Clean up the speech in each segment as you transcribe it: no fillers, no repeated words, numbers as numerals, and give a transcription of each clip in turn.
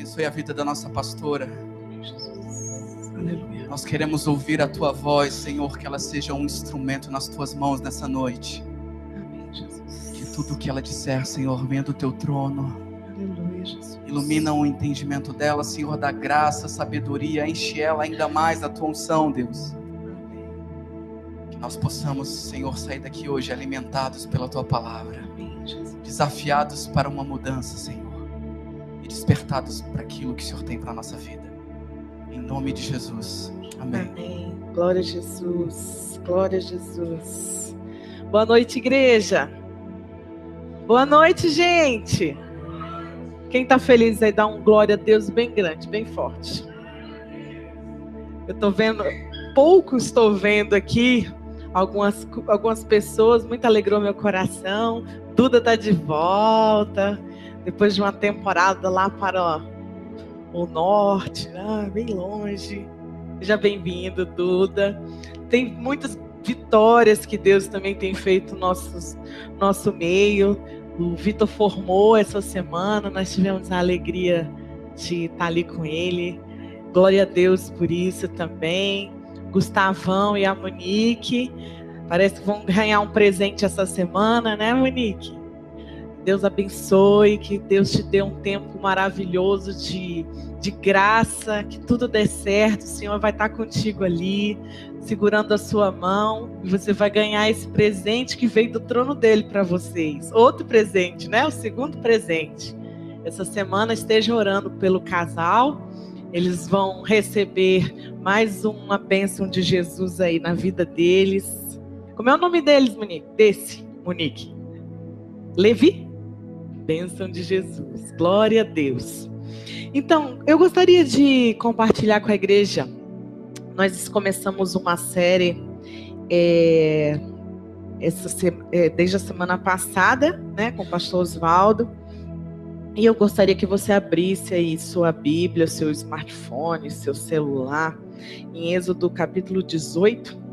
Abençoe a vida da nossa pastora. Aleluia. Nós queremos ouvir a tua voz, Senhor, que ela seja um instrumento nas tuas mãos nessa noite. Amém, Jesus. Que tudo que ela disser, Senhor, venha do teu trono. Aleluia, Jesus. Ilumina o entendimento dela, Senhor, da graça, sabedoria. Enche ela ainda mais da tua unção, Deus. Amém. Que nós possamos, Senhor, sair daqui hoje alimentados pela tua palavra. Amém, Jesus. Desafiados para uma mudança, Senhor. E despertados para aquilo que o Senhor tem para a nossa vida. Em nome de Jesus. Amém. Amém. Glória a Jesus. Glória a Jesus. Boa noite, igreja. Boa noite, gente. Quem está feliz aí, dá um glória a Deus bem grande, bem forte. Eu estou vendo, pouco estou vendo aqui algumas pessoas, muito alegrou meu coração. Duda está de volta, depois de uma temporada lá para o norte, bem longe. Seja bem-vindo, Duda. Tem muitas vitórias que Deus também tem feito no nosso meio. O Vitor formou essa semana, nós tivemos a alegria de estar ali com ele. Glória a Deus por isso também. Gustavão e a Monique, parece que vão ganhar um presente essa semana, né, Monique? Deus abençoe, que Deus te dê um tempo maravilhoso de graça, que tudo dê certo. O Senhor vai estar contigo ali, segurando a sua mão, e você vai ganhar esse presente que veio do trono dele para vocês. Outro presente, né? O segundo presente. Essa semana esteja orando pelo casal, eles vão receber mais uma bênção de Jesus aí na vida deles. Como é o nome deles, Monique? Monique? Levi? Bênção de Jesus. Glória a Deus. Então, eu gostaria de compartilhar com a igreja. Nós começamos uma série desde a semana passada, né, com o pastor Osvaldo. E eu gostaria que você abrisse aí sua Bíblia, seu smartphone, seu celular, em Êxodo capítulo 18.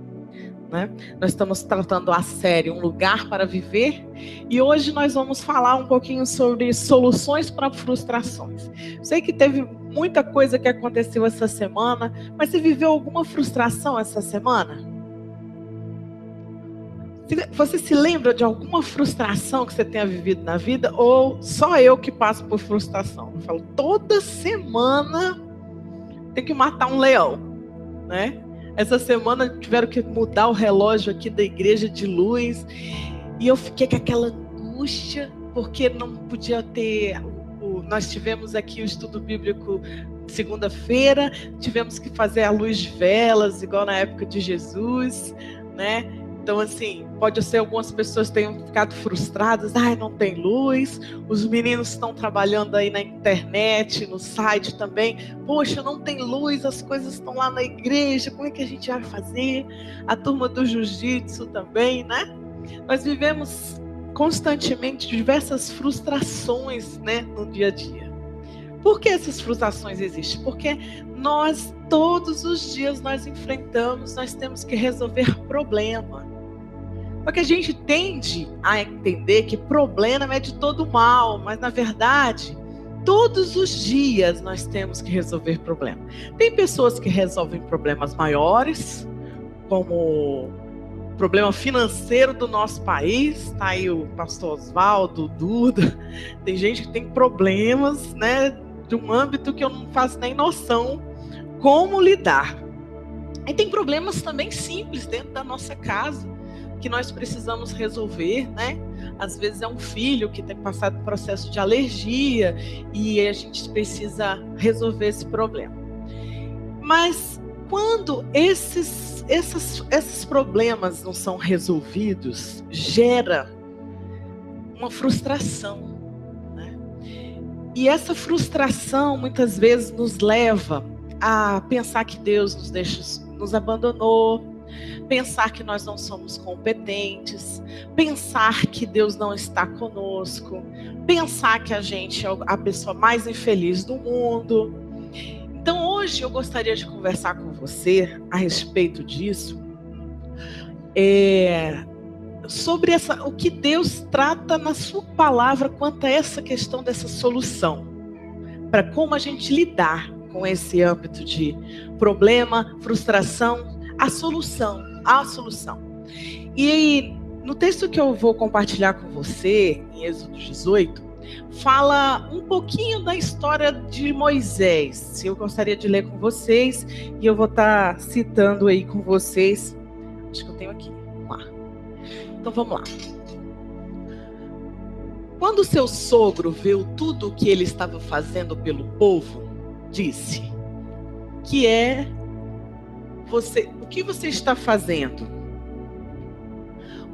Né? Nós estamos tratando a série Um Lugar para Viver, e hoje nós vamos falar um pouquinho sobre soluções para frustrações. Sei que teve muita coisa que aconteceu essa semana, mas você viveu alguma frustração essa semana? Você se lembra de alguma frustração que você tenha vivido na vida, ou só eu que passo por frustração? Eu falo, toda semana tem que matar um leão, né? Essa semana tiveram que mudar o relógio aqui da igreja de luz. E eu fiquei com aquela angústia, porque não podia ter... Nós tivemos aqui o estudo bíblico segunda-feira, tivemos que fazer a luz de velas, igual na época de Jesus, né? Então, assim, pode ser algumas pessoas tenham ficado frustradas. Não tem luz. Os meninos estão trabalhando aí na internet, no site também. Poxa, não tem luz, as coisas estão lá na igreja. Como é que a gente vai fazer? A turma do jiu-jitsu também, né? Nós vivemos constantemente diversas frustrações, né, no dia a dia. Por que essas frustrações existem? Porque nós, todos os dias, nós temos que resolver problema. Porque a gente tende a entender que problema é de todo mal, mas na verdade, todos os dias nós temos que resolver problema. Tem pessoas que resolvem problemas maiores, como o problema financeiro do nosso país, tá aí o pastor Osvaldo, o Duda. Tem gente que tem problemas, né, de um âmbito que eu não faço nem noção como lidar. E tem problemas também simples dentro da nossa casa, que nós precisamos resolver, né? Às vezes é um filho que tem passado por processo de alergia e a gente precisa resolver esse problema. Mas quando esses problemas não são resolvidos, gera uma frustração, né? E essa frustração muitas vezes nos leva a pensar que Deus nos abandonou, pensar que nós não somos competentes, pensar que Deus não está conosco, pensar que a gente é a pessoa mais infeliz do mundo. Então hoje eu gostaria de conversar com você a respeito disso, sobre o que Deus trata na sua palavra quanto a essa questão dessa solução para como a gente lidar com esse âmbito de problema, frustração, a solução. E no texto que eu vou compartilhar com você, em Êxodo 18, fala um pouquinho da história de Moisés. Eu gostaria de ler com vocês e eu vou estar citando aí com vocês. Acho que eu tenho aqui. Vamos lá. Então vamos lá. Quando seu sogro viu tudo o que ele estava fazendo pelo povo, disse: o que você está fazendo?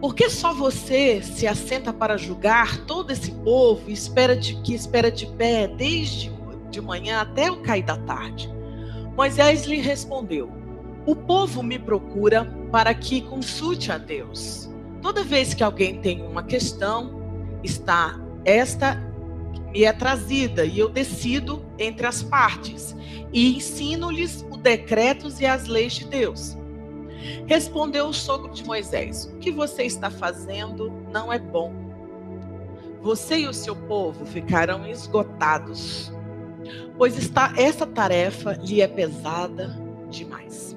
Por que só você se assenta para julgar todo esse povo e espera de pé desde de manhã até o cair da tarde? Moisés lhe respondeu: o povo me procura para que consulte a Deus. Toda vez que alguém tem uma questão, esta me é trazida e eu decido entre as partes e ensino-lhes os decretos e as leis de Deus. Respondeu o sogro de Moisés: o que você está fazendo não é bom. Você e o seu povo ficarão esgotados, pois essa tarefa lhe é pesada demais.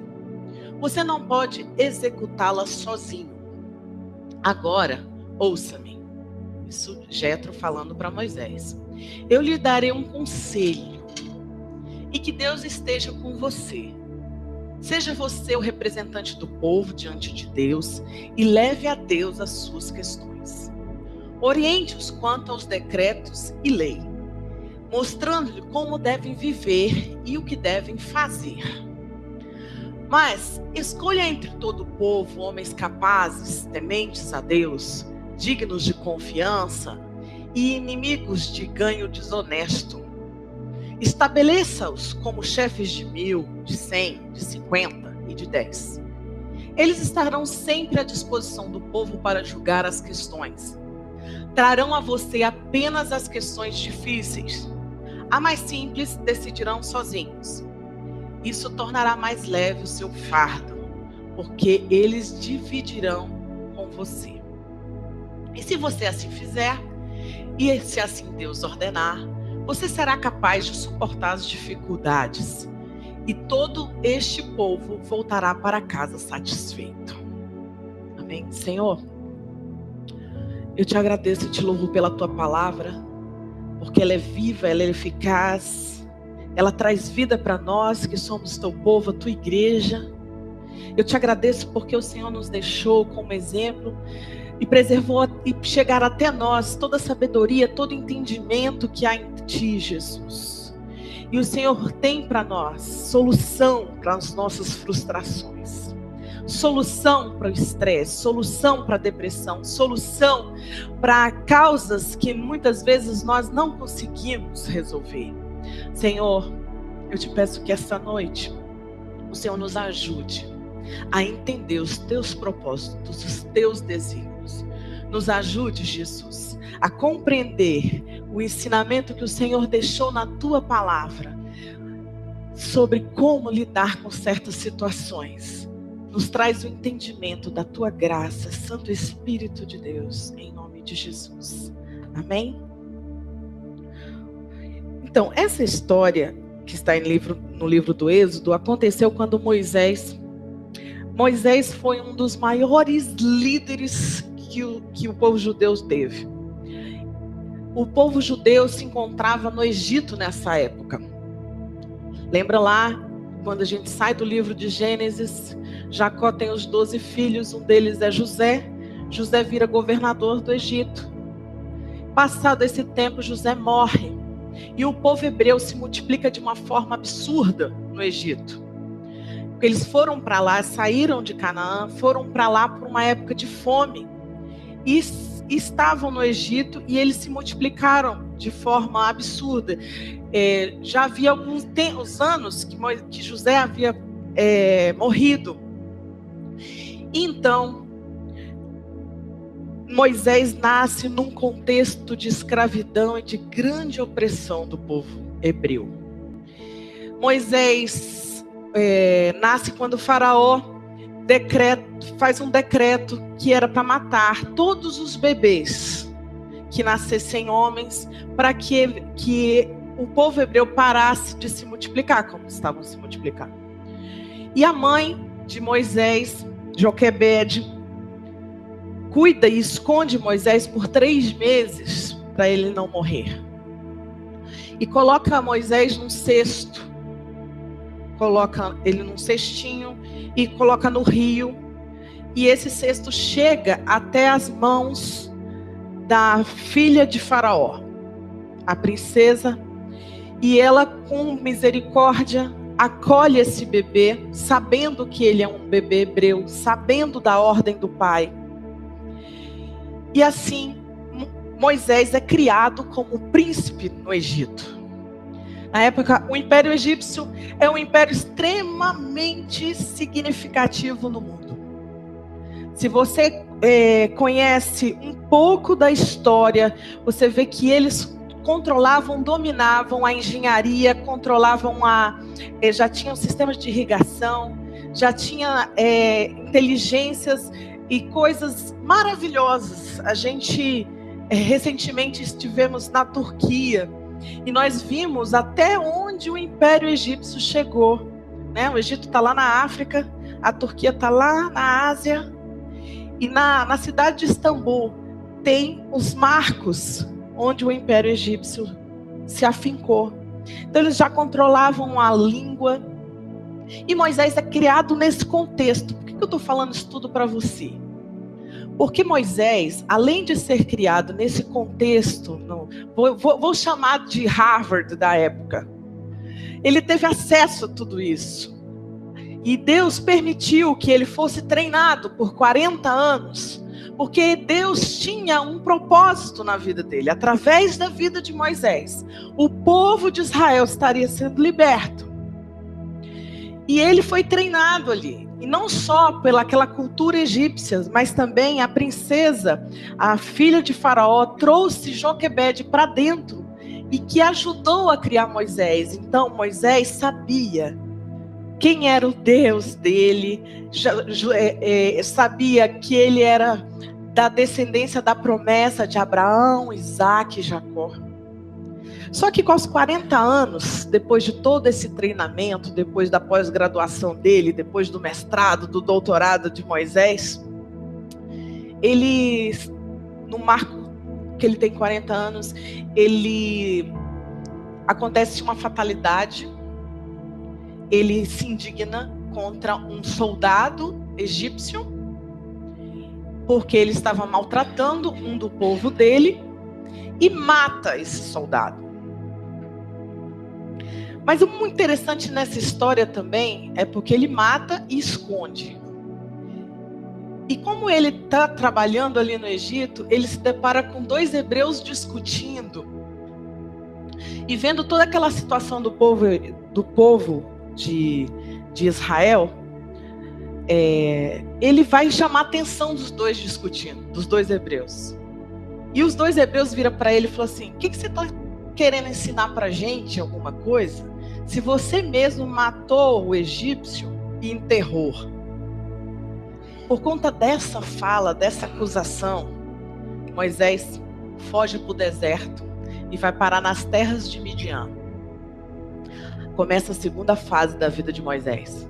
Você não pode executá-la sozinho. Agora, ouça-me. Isso Jetro falando para Moisés. Eu lhe darei um conselho, e que Deus esteja com você. Seja você o representante do povo diante de Deus e leve a Deus as suas questões. Oriente-os quanto aos decretos e lei, mostrando-lhe como devem viver e o que devem fazer. Mas escolha entre todo o povo homens capazes, tementes a Deus, dignos de confiança e inimigos de ganho desonesto. Estabeleça-os como chefes de 1.000, de 100, de 50 e de 10. Eles estarão sempre à disposição do povo para julgar as questões. Trarão a você apenas as questões difíceis. A mais simples decidirão sozinhos. Isso tornará mais leve o seu fardo, porque eles dividirão com você. E se você assim fizer, e se assim Deus ordenar, você será capaz de suportar as dificuldades, e todo este povo voltará para casa satisfeito. Amém? Senhor, eu te agradeço e te louvo pela tua palavra, porque ela é viva, ela é eficaz, ela traz vida para nós que somos teu povo, a tua igreja. Eu te agradeço porque o Senhor nos deixou como exemplo e preservou e chegar até nós toda a sabedoria, todo o entendimento que há em ti, Jesus. E o Senhor tem para nós solução para as nossas frustrações, solução para o estresse, solução para a depressão, solução para causas que muitas vezes nós não conseguimos resolver. Senhor, eu te peço que esta noite o Senhor nos ajude a entender os teus propósitos, os teus desígnios. Nos ajude, Jesus, a compreender o ensinamento que o Senhor deixou na tua palavra sobre como lidar com certas situações. Nos traz o entendimento da tua graça, Santo Espírito de Deus, em nome de Jesus. Amém? Então, essa história que está no livro do Êxodo aconteceu quando Moisés foi um dos maiores líderes que o povo judeu teve. O povo judeu se encontrava no Egito nessa época. Lembra lá, quando a gente sai do livro de Gênesis, Jacó tem os 12 filhos, um deles é José. José vira governador do Egito. Passado esse tempo, José morre. E o povo hebreu se multiplica de uma forma absurda no Egito. Eles foram para lá, saíram de Canaã, foram para lá por uma época de fome. E estavam no Egito e eles se multiplicaram de forma absurda. Já havia alguns anos que José havia morrido. Então, Moisés nasce num contexto de escravidão e de grande opressão do povo hebreu. Moisés nasce quando o faraó faz um decreto que era para matar todos os bebês que nascessem homens, para que o povo hebreu parasse de se multiplicar, como estavam se multiplicando. E a mãe de Moisés, Joquebede, cuida e esconde Moisés por 3 meses para ele não morrer. E coloca Moisés num cesto, coloca ele num cestinho e coloca no rio. E esse cesto chega até as mãos da filha de Faraó, a princesa, e ela, com misericórdia, acolhe esse bebê, sabendo que ele é um bebê hebreu, sabendo da ordem do pai. E assim, Moisés é criado como príncipe no Egito. Na época, o Império Egípcio é um império extremamente significativo no mundo. Se você conhece um pouco da história, você vê que eles controlavam, dominavam a engenharia, controlavam já tinham sistemas de irrigação, já tinha inteligências e coisas maravilhosas. A gente recentemente estivemos na Turquia e nós vimos até onde o Império Egípcio chegou, né? O Egito está lá na África, a Turquia está lá na Ásia, e na cidade de Istambul tem os marcos onde o Império Egípcio se afincou. Então eles já controlavam a língua. E Moisés é criado nesse contexto. Por que eu estou falando isso tudo para você? Porque Moisés, além de ser criado nesse contexto, vou chamar de Harvard da época, ele teve acesso a tudo isso. E Deus permitiu que ele fosse treinado por 40 anos, porque Deus tinha um propósito na vida dele. Através da vida de Moisés, o povo de Israel estaria sendo liberto. E ele foi treinado ali. E não só pelaquela cultura egípcia, mas também a princesa, a filha de Faraó, trouxe Joquebede para dentro e que ajudou a criar Moisés. Então Moisés sabia quem era o Deus dele, sabia que ele era da descendência da promessa de Abraão, Isaac e Jacó. Só que com os 40 anos, depois de todo esse treinamento, depois da pós-graduação dele, depois do mestrado, do doutorado de Moisés, ele, no marco que ele tem 40 anos, acontece uma fatalidade. Ele se indigna contra um soldado egípcio, porque ele estava maltratando um do povo dele, e mata esse soldado. Mas o muito interessante nessa história também é porque ele mata e esconde. E como ele está trabalhando ali no Egito, ele se depara com 2 hebreus discutindo. E vendo toda aquela situação do povo de Israel, ele vai chamar a atenção dos 2 discutindo, dos 2 hebreus. E os 2 hebreus viram para ele e falaram assim: o que você está querendo ensinar para a gente alguma coisa, se você mesmo matou o egípcio e enterrou? Por conta dessa fala, dessa acusação, Moisés foge para o deserto e vai parar nas terras de Midian. Começa a segunda fase da vida de Moisés.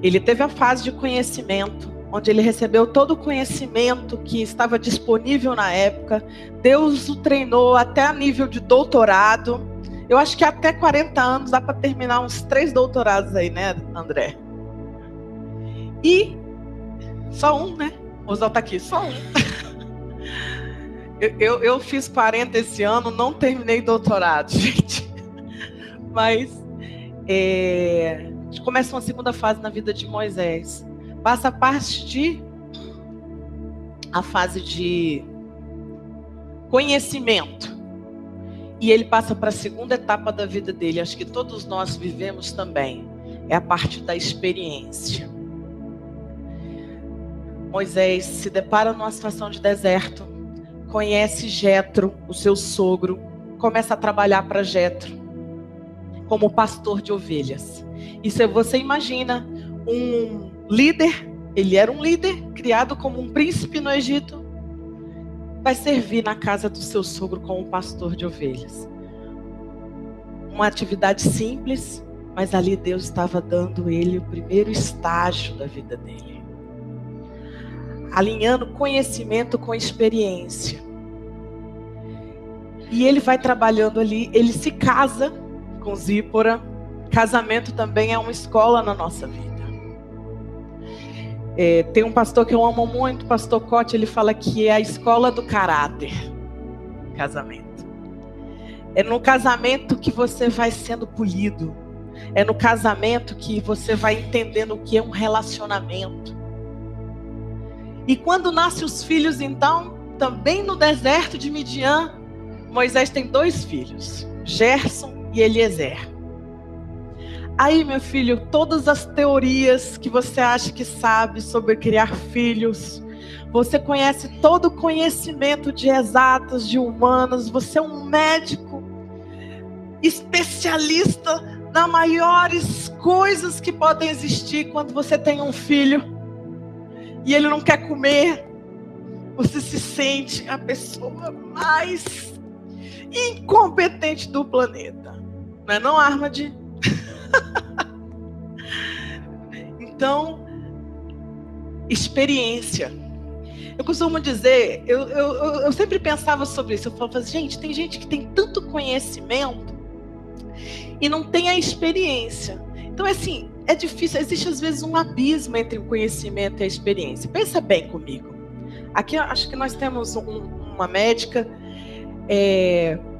Ele teve a fase de conhecimento, onde ele recebeu todo o conhecimento que estava disponível na época. Deus o treinou até a nível de doutorado. Eu acho que até 40 anos dá para terminar uns 3 doutorados aí, né, André? E só um, né? O Oswaldo tá aqui, só um. Eu fiz 40 esse ano, não terminei doutorado, gente. Mas começa uma segunda fase na vida de Moisés. Passa a fase de conhecimento. E ele passa para a segunda etapa da vida dele. Acho que todos nós vivemos também. É a parte da experiência. Moisés se depara numa situação de deserto. Conhece Jetro, o seu sogro. Começa a trabalhar para Jetro como pastor de ovelhas. E se você imagina um líder, ele era um líder, criado como um príncipe no Egito, vai servir na casa do seu sogro como pastor de ovelhas. uma atividade simples, mas ali Deus estava dando ele o primeiro estágio da vida dele. Alinhando conhecimento com experiência. E ele vai trabalhando ali, ele se casa com Zípora. Casamento também é uma escola na nossa vida. Tem um pastor que eu amo muito, o pastor Cote, ele fala que é a escola do caráter. Casamento. É no casamento que você vai sendo polido. É no casamento que você vai entendendo o que é um relacionamento. E quando nascem os filhos, então, também no deserto de Midian, Moisés tem 2 filhos, Gerson e Eliezer. Aí, meu filho, todas as teorias que você acha que sabe sobre criar filhos, você conhece todo o conhecimento de exatas, de humanas, você é um médico especialista nas maiores coisas que podem existir quando você tem um filho e ele não quer comer, você se sente a pessoa mais incompetente do planeta. Não é não, Armand? Então, experiência. Eu costumo dizer, eu sempre pensava sobre isso. Eu falava, gente, tem gente que tem tanto conhecimento e não tem a experiência. Então, assim, é difícil. Existe às vezes um abismo entre o conhecimento e a experiência. Pensa bem comigo. Aqui acho que nós temos uma médica.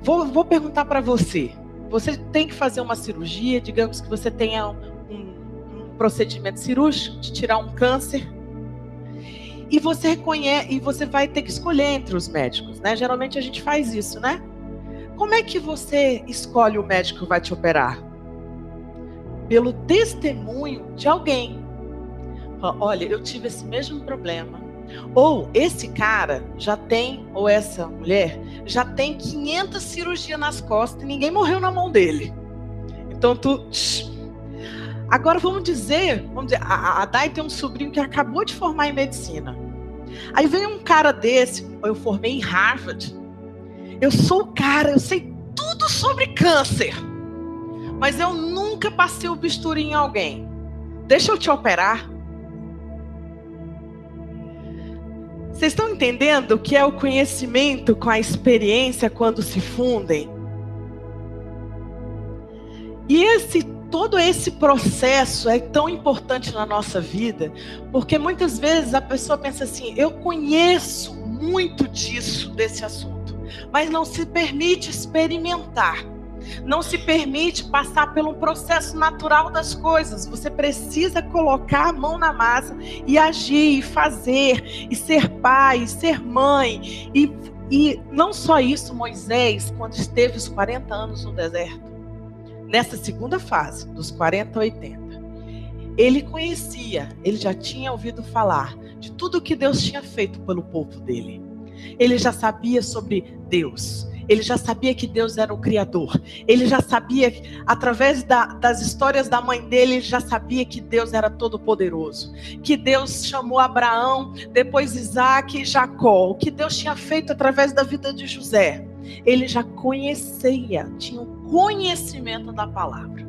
Vou perguntar para você. Você tem que fazer uma cirurgia, digamos que você tenha um procedimento cirúrgico de tirar um câncer. E você reconhece, e você vai ter que escolher entre os médicos, né? Geralmente a gente faz isso, né? Como é que você escolhe o médico que vai te operar? Pelo testemunho de alguém. Olha, eu tive esse mesmo problema. Ou esse cara já tem, ou essa mulher, já tem 500 cirurgias nas costas e ninguém morreu na mão dele. Então Agora vamos dizer, a Dai tem um sobrinho que acabou de formar em medicina. Aí vem um cara desse, eu formei em Harvard. Eu sou o cara, eu sei tudo sobre câncer. Mas eu nunca passei o bisturi em alguém. Deixa eu te operar. Vocês estão entendendo o que é o conhecimento com a experiência quando se fundem? E todo esse processo é tão importante na nossa vida, porque muitas vezes a pessoa pensa assim, eu conheço muito desse assunto, mas não se permite experimentar. Não se permite passar pelo processo natural das coisas. Você precisa colocar a mão na massa e agir, e fazer, e ser pai, e ser mãe. E não só isso, Moisés, quando esteve os 40 anos no deserto, nessa segunda fase, dos 40 a 80, ele conhecia, ele já tinha ouvido falar de tudo que Deus tinha feito pelo povo dele. Ele já sabia sobre Deus. Ele já sabia que Deus era o Criador. Ele já sabia, através das histórias da mãe dele, ele já sabia que Deus era todo-poderoso. Que Deus chamou Abraão, depois Isaac e Jacó. O que Deus tinha feito através da vida de José. Ele já conhecia, tinha o conhecimento da palavra,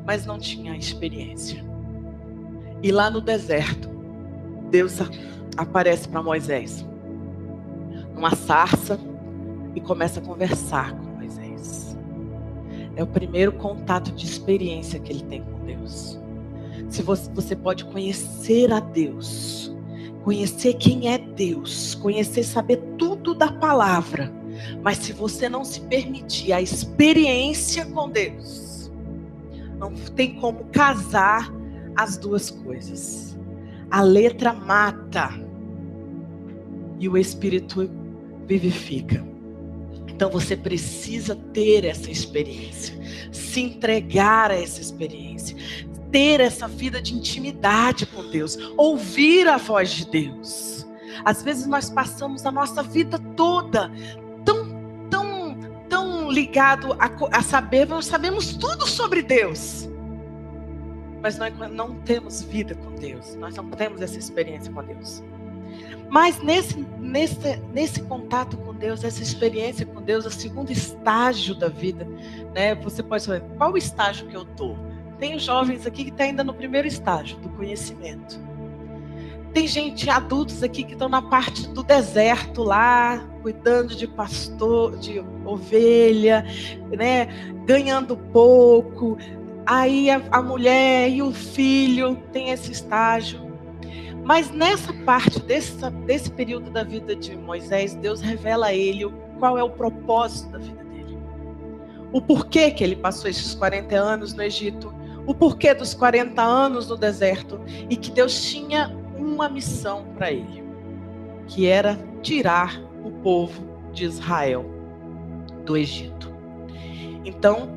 mas não tinha a experiência. E lá no deserto, Deus aparece para Moisés, numa sarça, e começa a conversar com Moisés. É o primeiro contato de experiência que ele tem com Deus. Se você pode conhecer a Deus, conhecer quem é Deus, conhecer, saber tudo da palavra, mas se você não se permitir a experiência com Deus, não tem como casar as duas coisas. A letra mata e o Espírito vivifica. Então você precisa ter essa experiência, se entregar a essa experiência, ter essa vida de intimidade com Deus, ouvir a voz de Deus. Às vezes nós passamos a nossa vida toda tão ligado a saber, nós sabemos tudo sobre Deus, mas nós não temos vida com Deus, nós não temos essa experiência com Deus. Mas nesse contato com Deus, essa experiência com Deus, o segundo estágio da vida, né? Você pode saber, qual o estágio que eu estou? Tem jovens aqui que estão ainda no primeiro estágio, do conhecimento. Tem gente, adultos aqui, que estão na parte do deserto lá, cuidando de pastor, de ovelha, né? Ganhando pouco. Aí a mulher e o filho tem esse estágio. Mas nessa parte, desse período da vida de Moisés, Deus revela a ele qual é o propósito da vida dele. O porquê que ele passou esses 40 anos no Egito. O porquê dos 40 anos no deserto. E que Deus tinha uma missão para ele. Que era tirar o povo de Israel do Egito. Então,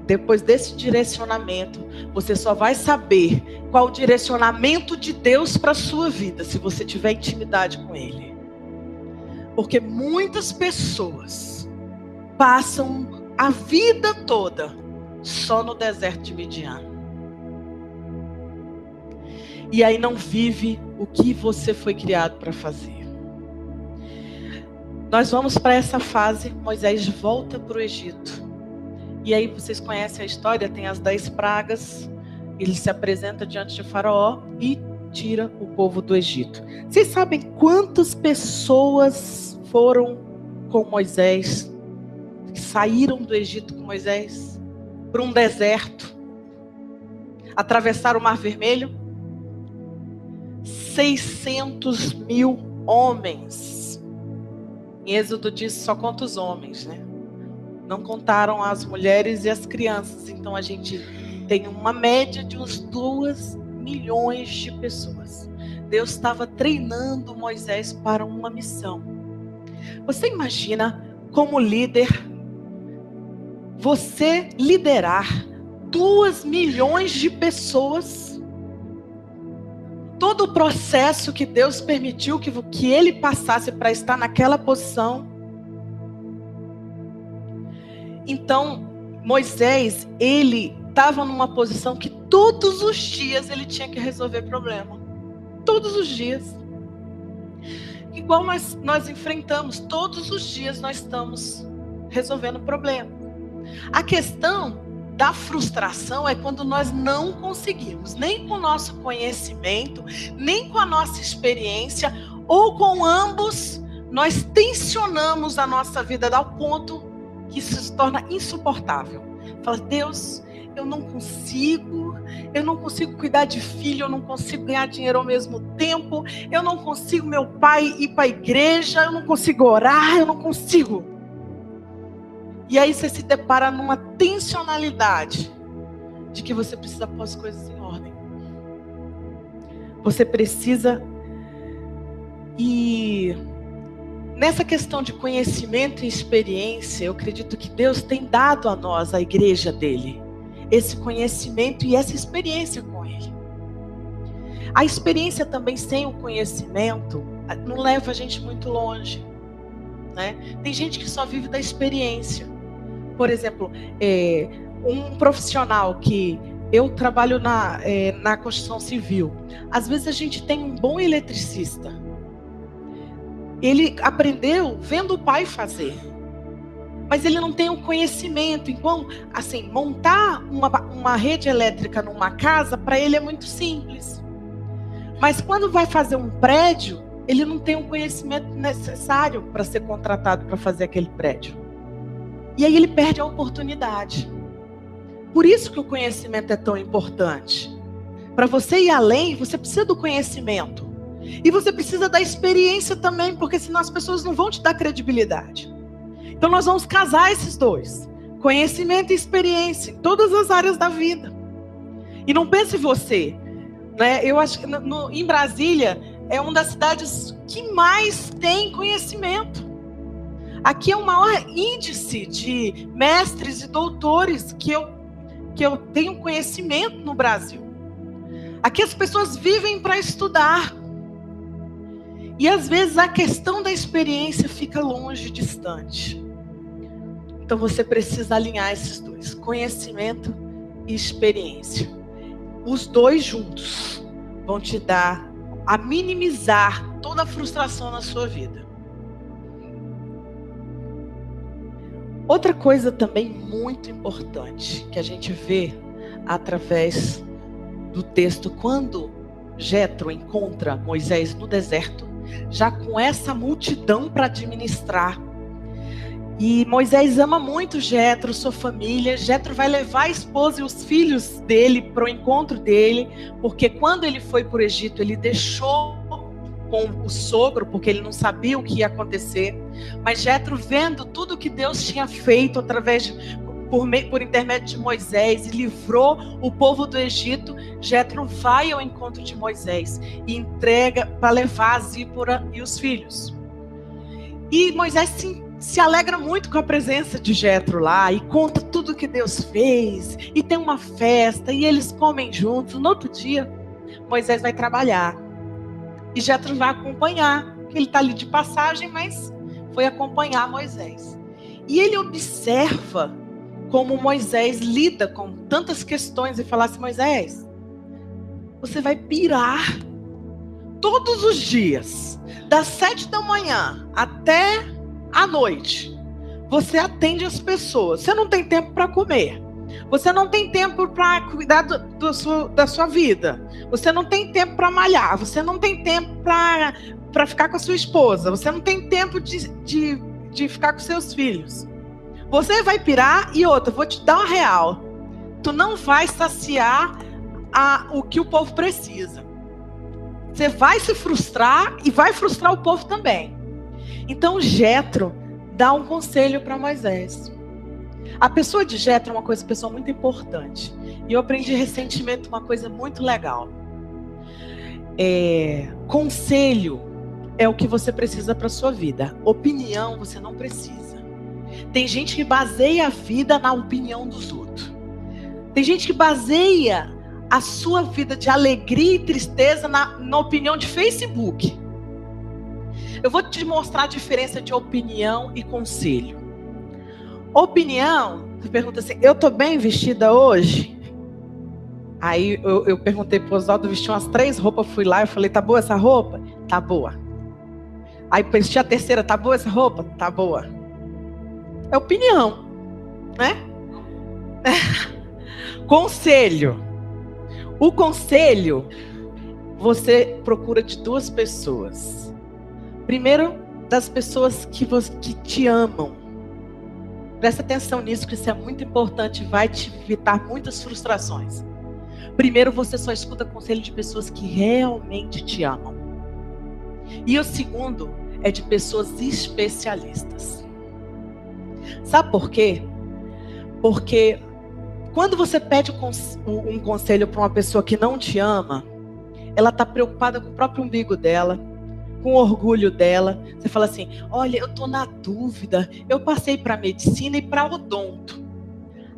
depois desse direcionamento, você só vai saber qual o direcionamento de Deus para a sua vida, se você tiver intimidade com Ele. Porque muitas pessoas passam a vida toda só no deserto de Midian. E aí não vive o que você foi criado para fazer. Nós vamos para essa fase, Moisés volta para o Egito. E aí vocês conhecem a história, tem as 10 pragas, ele se apresenta diante de Faraó e tira o povo do Egito. Vocês sabem quantas pessoas foram com Moisés, que saíram do Egito com Moisés, para um deserto, atravessaram o Mar Vermelho? 600 mil homens. Em Êxodo diz só conta os homens, né? Não contaram as mulheres e as crianças. Então a gente tem uma média de uns 2 milhões de pessoas. Deus estava treinando Moisés para uma missão. Você imagina como líder, você liderar 2 milhões de pessoas? Todo o processo que Deus permitiu que ele passasse para estar naquela posição. Então, Moisés, ele estava numa posição que todos os dias ele tinha que resolver problema. Todos os dias. Igual nós enfrentamos, todos os dias nós estamos resolvendo problema. A questão da frustração é quando nós não conseguimos, nem com o nosso conhecimento, nem com a nossa experiência, ou com ambos, nós tensionamos a nossa vida ao ponto que isso se torna insuportável. Fala, Deus, eu não consigo cuidar de filho, eu não consigo ganhar dinheiro ao mesmo tempo, eu não consigo meu pai ir para a igreja, eu não consigo orar, eu não consigo. E aí você se depara numa tensionalidade de que você precisa pôr as coisas em ordem. Você precisa nessa questão de conhecimento e experiência, eu acredito que Deus tem dado a nós, a igreja dele, esse conhecimento e essa experiência com ele. A experiência também sem o conhecimento não leva a gente muito longe, né? Tem gente que só vive da experiência. Por exemplo, um profissional que eu trabalho na construção civil. Às vezes a gente tem um bom eletricista. Ele aprendeu vendo o pai fazer, mas ele não tem o conhecimento. Então, assim, montar uma rede elétrica numa casa, para ele é muito simples. Mas quando vai fazer um prédio, ele não tem o conhecimento necessário para ser contratado para fazer aquele prédio. E aí ele perde a oportunidade. Por isso que o conhecimento é tão importante. Para você ir além, você precisa do conhecimento. E você precisa da experiência também, porque senão as pessoas não vão te dar credibilidade. Então nós vamos casar esses dois. Conhecimento e experiência em todas as áreas da vida. E não pense você, né? Eu acho que em Brasília é uma das cidades que mais tem conhecimento. Aqui é o maior índice de mestres e doutores que eu tenho conhecimento no Brasil. Aqui as pessoas vivem para estudar. E às vezes a questão da experiência fica longe, distante. Então você precisa alinhar esses dois, conhecimento e experiência. Os dois juntos vão te dar a minimizar toda a frustração na sua vida. Outra coisa também muito importante que a gente vê através do texto, quando Jetro encontra Moisés no deserto, já com essa multidão para administrar. E Moisés ama muito Jetro, sua família. Jetro vai levar a esposa e os filhos dele para o encontro dele, porque quando ele foi para o Egito, ele deixou com o sogro, porque ele não sabia o que ia acontecer. Mas Jetro, vendo tudo que Deus tinha feito por intermédio de Moisés, e livrou o povo do Egito, Jetro vai ao encontro de Moisés e entrega para levar a Zípora e os filhos. E Moisés se alegra muito com a presença de Jetro lá, e conta tudo que Deus fez, e tem uma festa, e eles comem juntos. No outro dia, Moisés vai trabalhar, e Jetro vai acompanhar, porque ele está ali de passagem, mas foi acompanhar Moisés. E ele observa como Moisés lida com tantas questões, e fala assim: Moisés, você vai pirar todos os dias, das 7 da manhã até à noite. Você atende as pessoas, você não tem tempo para comer, você não tem tempo para cuidar da sua vida, você não tem tempo para malhar, você não tem tempo para ficar com a sua esposa, você não tem tempo de ficar com seus filhos. Você vai pirar. E outra, vou te dar uma real: tu não vai saciar o que o povo precisa. Você vai se frustrar e vai frustrar o povo também. Então Jetro dá um conselho para Moisés. A pessoa de Jetro é uma pessoa muito importante. E eu aprendi recentemente uma coisa muito legal. Conselho é o que você precisa para a sua vida. Opinião você não precisa. Tem gente que baseia a vida na opinião dos outros. Tem gente que baseia a sua vida de alegria e tristeza na opinião de Facebook. Eu vou te mostrar a diferença de opinião e conselho. Opinião, você pergunta assim: eu tô bem vestida hoje? Aí eu perguntei pro Oswaldo, vestiu umas 3 roupas, fui lá e falei: tá boa essa roupa? Tá boa. Aí vesti a terceira: tá boa essa roupa? Tá boa. É opinião, né? Conselho. O conselho você procura de 2 pessoas. Primeiro, das pessoas que te amam. Presta atenção nisso, que isso é muito importante, vai te evitar muitas frustrações. Primeiro, você só escuta conselho de pessoas que realmente te amam. E o segundo é de pessoas especialistas. Sabe por quê? Porque quando você pede um conselho para uma pessoa que não te ama, ela está preocupada com o próprio umbigo dela, com o orgulho dela. Você fala assim: olha, eu estou na dúvida, eu passei para medicina e para odonto.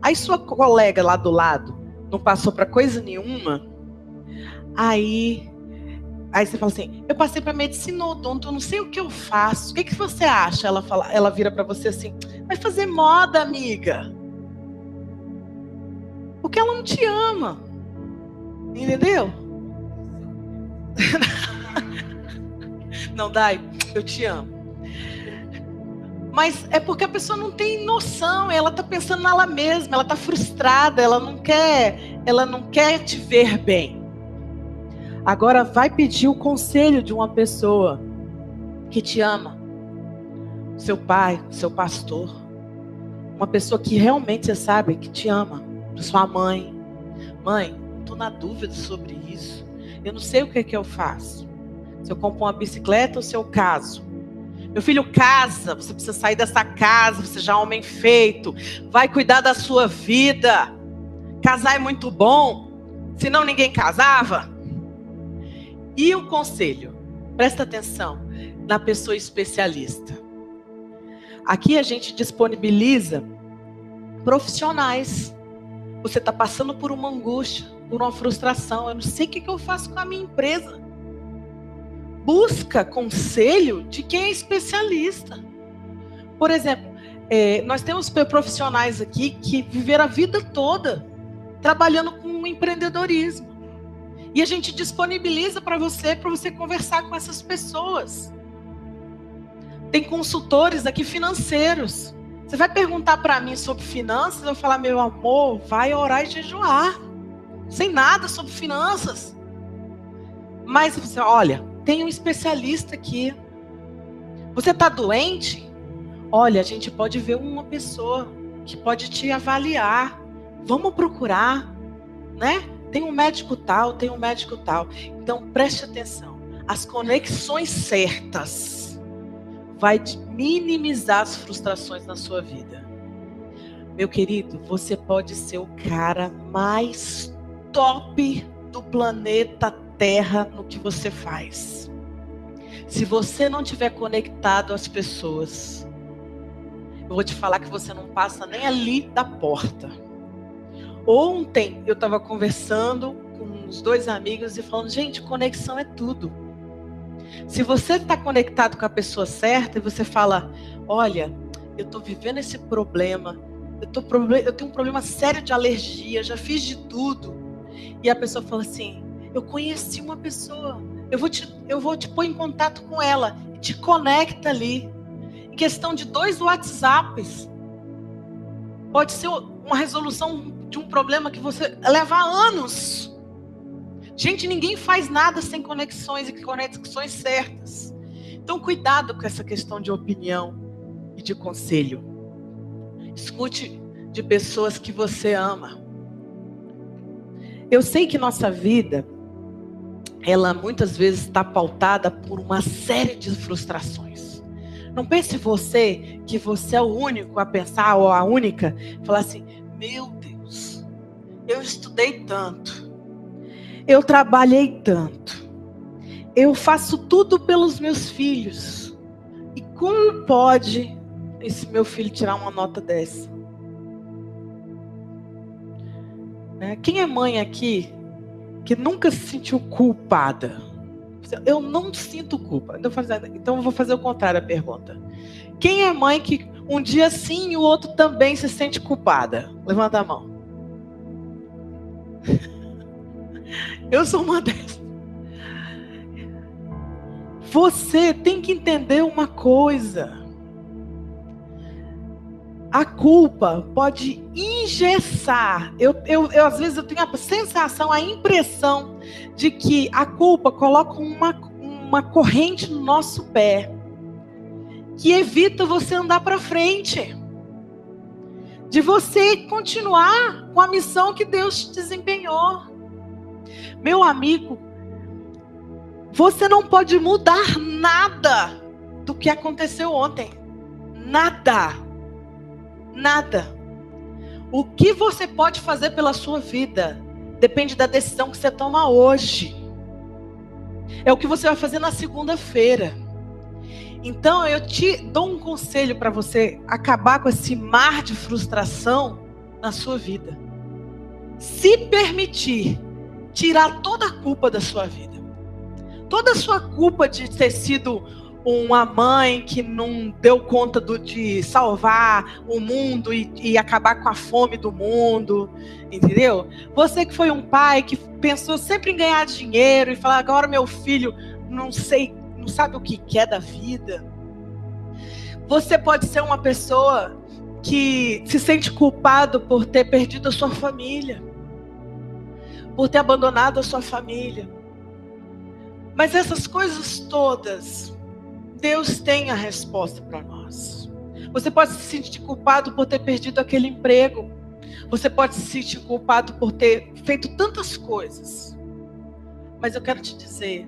Aí sua colega lá do lado não passou para coisa nenhuma. Aí você fala assim: eu passei para medicina ou odonto, eu não sei o que eu faço. O que você acha? Ela vira para você assim: vai fazer moda, amiga. Porque ela não te ama. Entendeu? Não, Dai, eu te amo. Mas é porque a pessoa não tem noção, ela está pensando nela mesma, ela está frustrada, ela não quer te ver bem. Agora vai pedir o conselho de uma pessoa que te ama. Seu pai, seu pastor. Uma pessoa que realmente você sabe que te ama. Sua mãe. Mãe, estou na dúvida sobre isso. Eu não sei o que eu faço. Se eu compro uma bicicleta ou se eu caso. Meu filho, casa. Você precisa sair dessa casa. Você já é homem feito. Vai cuidar da sua vida. Casar é muito bom. Senão ninguém casava. E o conselho? Presta atenção na pessoa especialista. Aqui a gente disponibiliza profissionais. Você está passando por uma angústia, por uma frustração. Eu não sei o que eu faço com a minha empresa. Busca conselho de quem é especialista. Por exemplo, nós temos profissionais aqui que viveram a vida toda trabalhando com empreendedorismo. E a gente disponibiliza para você conversar com essas pessoas. Tem consultores aqui financeiros. Você vai perguntar para mim sobre finanças, eu vou falar, meu amor, vai orar e jejuar. Sem nada sobre finanças. Mas você, olha, tem um especialista aqui. Você está doente? Olha, a gente pode ver uma pessoa que pode te avaliar. Vamos procurar, né? Tem um médico tal, tem um médico tal. Então, preste atenção. As conexões certas vai minimizar as frustrações na sua vida. Meu querido, você pode ser o cara mais top do planeta Terra no que você faz. Se você não estiver conectado às pessoas, eu vou te falar que você não passa nem ali da porta. Ontem eu estava conversando com uns 2 amigos e falando, gente, conexão é tudo. Se você está conectado com a pessoa certa e você fala, olha, eu estou vivendo esse problema, eu tenho um problema sério de alergia, já fiz de tudo. E a pessoa fala assim, eu conheci uma pessoa, eu vou te pôr em contato com ela, e te conecta ali. Em questão de 2 WhatsApps, pode ser uma resolução de um problema que você leva anos. Gente, ninguém faz nada sem conexões e conexões certas. Então, cuidado com essa questão de opinião e de conselho. Escute de pessoas que você ama. Eu sei que nossa vida, ela muitas vezes está pautada por uma série de frustrações. Não pense você que você é o único a pensar, ou a única, falar assim, meu Deus, eu estudei tanto, eu trabalhei tanto, eu faço tudo pelos meus filhos, e como pode esse meu filho tirar uma nota dessa? Quem é mãe aqui que nunca se sentiu culpada? Eu não sinto culpa. Então eu vou fazer o contrário da pergunta. Quem é mãe que um dia sim e o outro também se sente culpada? Levanta a mão. Eu sou uma dessas. Você tem que entender uma coisa. A culpa pode engessar. Eu às vezes eu tenho a sensação, a impressão de que a culpa coloca uma corrente no nosso pé que evita você andar para frente, de você continuar com a missão que Deus te desempenhou. Meu amigo, você não pode mudar nada do que aconteceu ontem. Nada. O que você pode fazer pela sua vida depende da decisão que você toma hoje. É o que você vai fazer na segunda-feira. Então eu te dou um conselho para você acabar com esse mar de frustração na sua vida. Se permitir tirar toda a culpa da sua vida. Toda a sua culpa de ter sido uma mãe que não deu conta de salvar o mundo e acabar com a fome do mundo, entendeu? Você que foi um pai que pensou sempre em ganhar dinheiro e falar, agora meu filho não sabe o que quer da vida. Você pode ser uma pessoa que se sente culpado por ter perdido a sua família, por ter abandonado a sua família. Mas essas coisas todas, Deus tem a resposta para nós. Você pode se sentir culpado por ter perdido aquele emprego. Você pode se sentir culpado por ter feito tantas coisas. Mas eu quero te dizer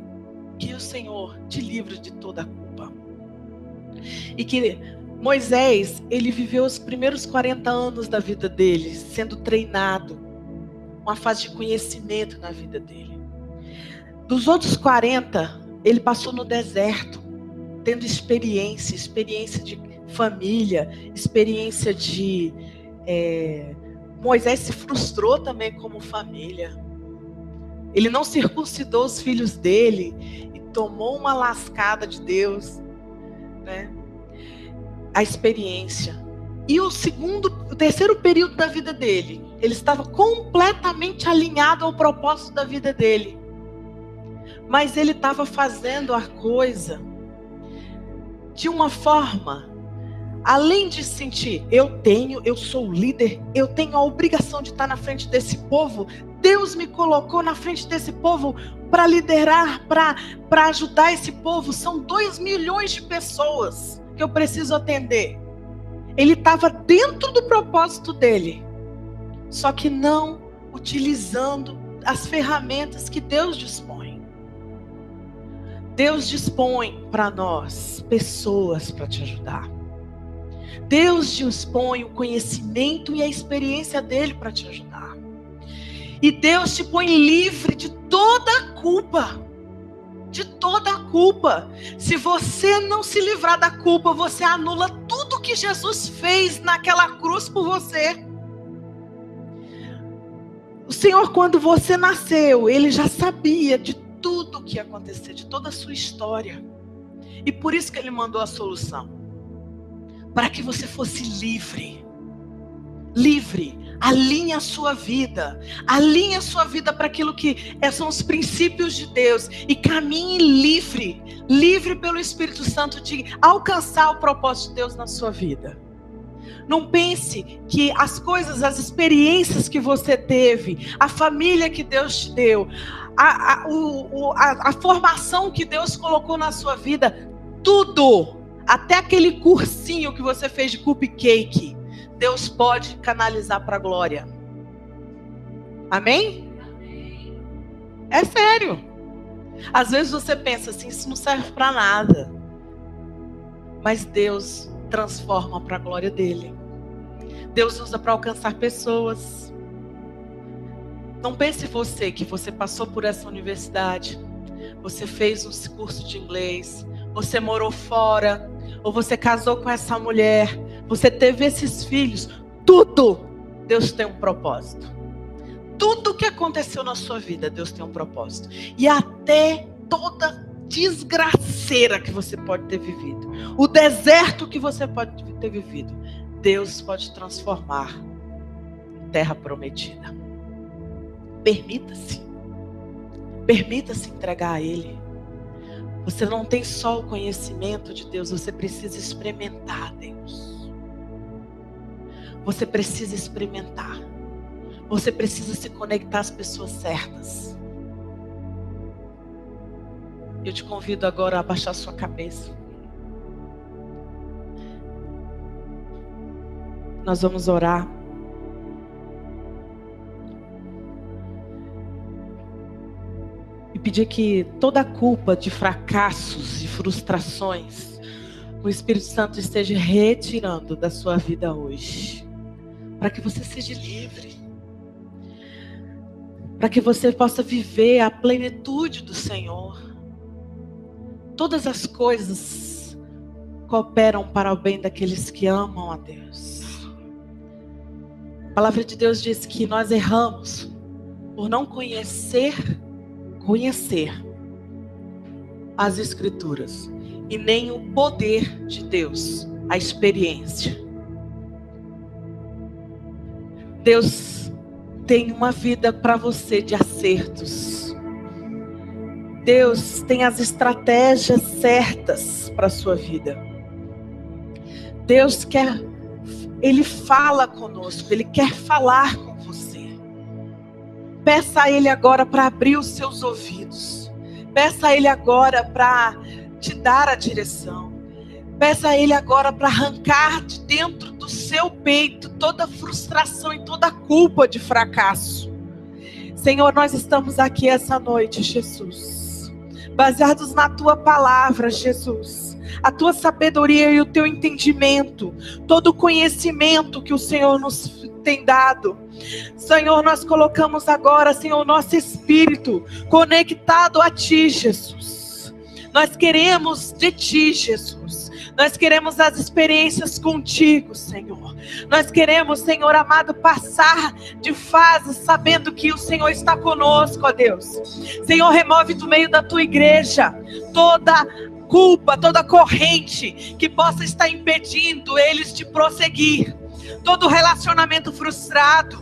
que o Senhor te livra de toda a culpa. E que Moisés, ele viveu os primeiros 40 anos da vida dele, sendo treinado. Uma fase de conhecimento na vida dele. Dos outros 40, ele passou no deserto, tendo experiência de família, experiência de... Moisés se frustrou também como família. Ele não circuncidou os filhos dele e tomou uma lascada de Deus, né? A experiência. E o terceiro período da vida dele, ele estava completamente alinhado ao propósito da vida dele. Mas ele estava fazendo a coisa de uma forma, além de sentir, eu sou o líder, eu tenho a obrigação de estar na frente desse povo. Deus me colocou na frente desse povo para liderar, para ajudar esse povo. São 2 milhões de pessoas que eu preciso atender. Ele estava dentro do propósito dele, só que não utilizando as ferramentas que Deus dispõe. Deus dispõe para nós pessoas para te ajudar. Deus dispõe o conhecimento e a experiência dele para te ajudar. E Deus te põe livre de toda a culpa. De toda a culpa. Se você não se livrar da culpa, você anula tudo que Jesus fez naquela cruz por você. O Senhor, quando você nasceu, Ele já sabia de tudo que ia acontecer, de toda a sua história. E por isso que Ele mandou a solução. Para que você fosse livre. Livre. Alinhe a sua vida. Alinhe a sua vida para aquilo que são os princípios de Deus. E caminhe livre. Livre pelo Espírito Santo de alcançar o propósito de Deus na sua vida. Não pense que as coisas, as experiências que você teve, a família que Deus te deu, a formação que Deus colocou na sua vida, tudo, até aquele cursinho que você fez de cupcake, Deus pode canalizar para a glória. Amém? É sério. Às vezes você pensa assim, isso não serve para nada. Mas Deus transforma para a glória dele. Deus usa para alcançar pessoas. Não pense você que você passou por essa universidade, você fez um curso de inglês, você morou fora, ou você casou com essa mulher, você teve esses filhos, tudo Deus tem um propósito. Tudo que aconteceu na sua vida, Deus tem um propósito. E até toda desgraceira que você pode ter vivido, o deserto que você pode ter vivido, Deus pode transformar em terra prometida. Permita-se. Permita-se entregar a Ele. Você não tem só o conhecimento de Deus, você precisa experimentar Deus. Você precisa experimentar. Você precisa se conectar às pessoas certas. Eu te convido agora a abaixar sua cabeça. Nós vamos orar. E pedir que toda a culpa de fracassos e frustrações, o Espírito Santo esteja retirando da sua vida hoje. Para que você seja livre. Para que você possa viver a plenitude do Senhor. Todas as coisas cooperam para o bem daqueles que amam a Deus. A palavra de Deus diz que nós erramos por não conhecer as Escrituras e nem o poder de Deus, a experiência. Deus tem uma vida para você de acertos. Deus tem as estratégias certas para a sua vida. Deus quer, Ele fala conosco, Ele quer falar com você. Peça a Ele agora para abrir os seus ouvidos. Peça a Ele agora para te dar a direção. Peça a Ele agora para arrancar de dentro do seu peito toda a frustração e toda a culpa de fracasso. Senhor, nós estamos aqui essa noite, Jesus, baseados na Tua palavra, Jesus. A Tua sabedoria e o Teu entendimento, todo o conhecimento que o Senhor nos tem dado. Senhor, nós colocamos agora, Senhor, o nosso espírito conectado a Ti, Jesus. Nós queremos de Ti, Jesus. Nós queremos as experiências contigo, Senhor. Nós queremos, Senhor amado, passar de fase sabendo que o Senhor está conosco, ó Deus. Senhor, remove do meio da Tua igreja toda culpa, toda corrente que possa estar impedindo eles de prosseguir. Todo relacionamento frustrado,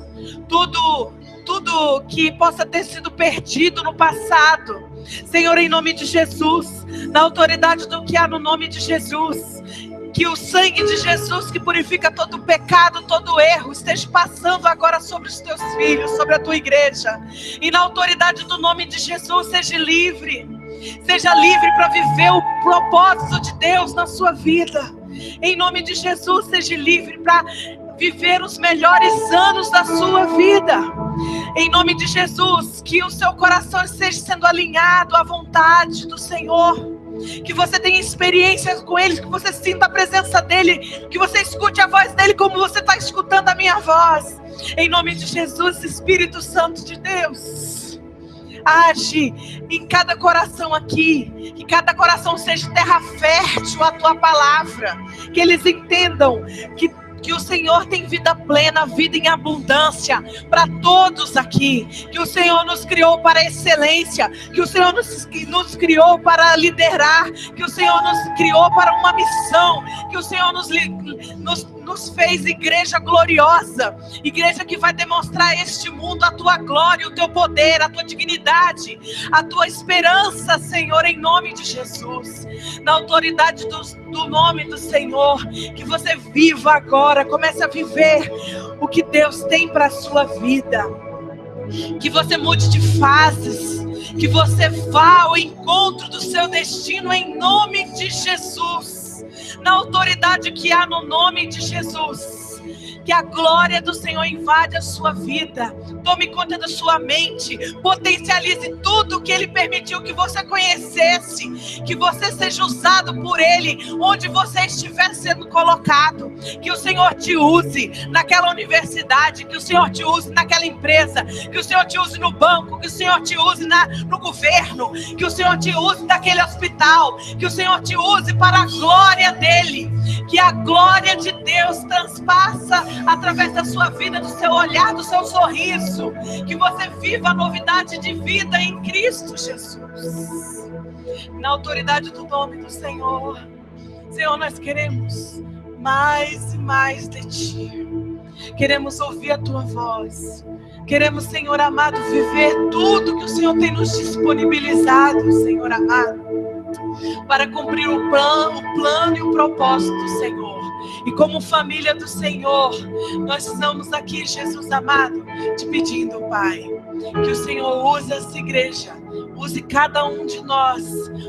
tudo que possa ter sido perdido no passado. Senhor, em nome de Jesus, na autoridade do que há no nome de Jesus, que o sangue de Jesus que purifica todo pecado, todo erro, esteja passando agora sobre os teus filhos, sobre a tua igreja. E na autoridade do nome de Jesus, seja livre para viver o propósito de Deus na sua vida. Em nome de Jesus, seja livre para viver os melhores anos da sua vida. Em nome de Jesus, que o seu coração esteja sendo alinhado à vontade do Senhor. Que você tenha experiências com Ele, que você sinta a presença dEle, que você escute a voz dEle como você está escutando a minha voz. Em nome de Jesus, Espírito Santo de Deus, age em cada coração aqui, que cada coração seja terra fértil à tua palavra, que eles entendam que o Senhor tem vida plena, vida em abundância para todos aqui, que o Senhor nos criou para a excelência, que o Senhor nos criou para liderar, que o Senhor nos criou para uma missão, que o Senhor nos fez igreja gloriosa, igreja que vai demonstrar a este mundo a tua glória, o teu poder, a tua dignidade, a tua esperança, Senhor, em nome de Jesus. Na autoridade do nome do Senhor, que você viva agora, comece a viver o que Deus tem para a sua vida, que você mude de fases, que você vá ao encontro do seu destino em nome de Jesus. Na autoridade que há no nome de Jesus, que a glória do Senhor invade a sua vida, tome conta da sua mente, potencialize tudo que Ele permitiu que você conhecesse, que você seja usado por Ele, onde você estiver sendo colocado, que o Senhor te use naquela universidade, que o Senhor te use naquela empresa, que o Senhor te use no banco, que o Senhor te use no governo, que o Senhor te use naquele hospital, que o Senhor te use para a glória dEle, que a glória de Deus transpassa através da sua vida, do seu olhar, do seu sorriso, que você viva a novidade de vida em Cristo Jesus. Na autoridade do nome do Senhor, Senhor, nós queremos mais e mais de Ti. Queremos ouvir a Tua voz. Queremos, Senhor amado, viver tudo que o Senhor tem nos disponibilizado, Senhor amado, para cumprir o plano e o propósito do Senhor. E como família do Senhor, nós estamos aqui, Jesus amado, te pedindo, Pai, que o Senhor use essa igreja, use cada um de nós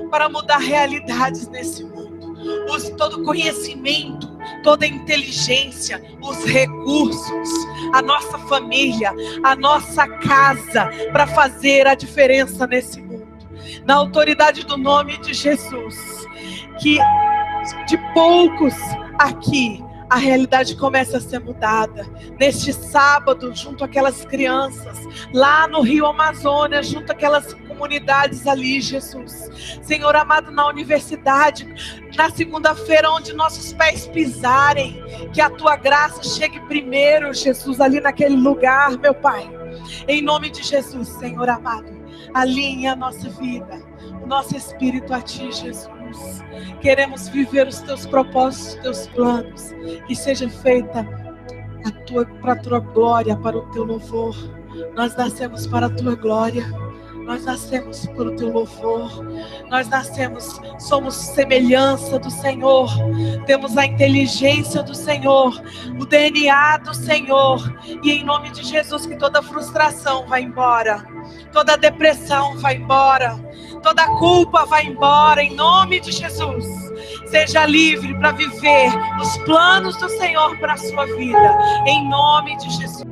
para mudar realidades nesse mundo. Use todo o conhecimento, toda a inteligência, os recursos, a nossa família, a nossa casa, para fazer a diferença nesse mundo. Na autoridade do nome de Jesus, que de poucos aqui a realidade começa a ser mudada. Neste sábado, junto àquelas crianças, lá no Rio Amazônia, junto àquelas comunidades ali, Jesus. Senhor amado, na universidade, na segunda-feira, onde nossos pés pisarem, que a Tua graça chegue primeiro, Jesus, ali naquele lugar, meu Pai. Em nome de Jesus, Senhor amado, alinha a nossa vida, o nosso espírito a Ti, Jesus. Queremos viver os Teus propósitos, os Teus planos, que seja feita para a Tua glória, para o Teu louvor. Nós nascemos para a Tua glória, nós nascemos para o Teu louvor, nós nascemos, somos semelhança do Senhor, temos a inteligência do Senhor, o DNA do Senhor, e em nome de Jesus que toda frustração vai embora, toda depressão vai embora, toda culpa vai embora, em nome de Jesus. Seja livre para viver os planos do Senhor para a sua vida, em nome de Jesus.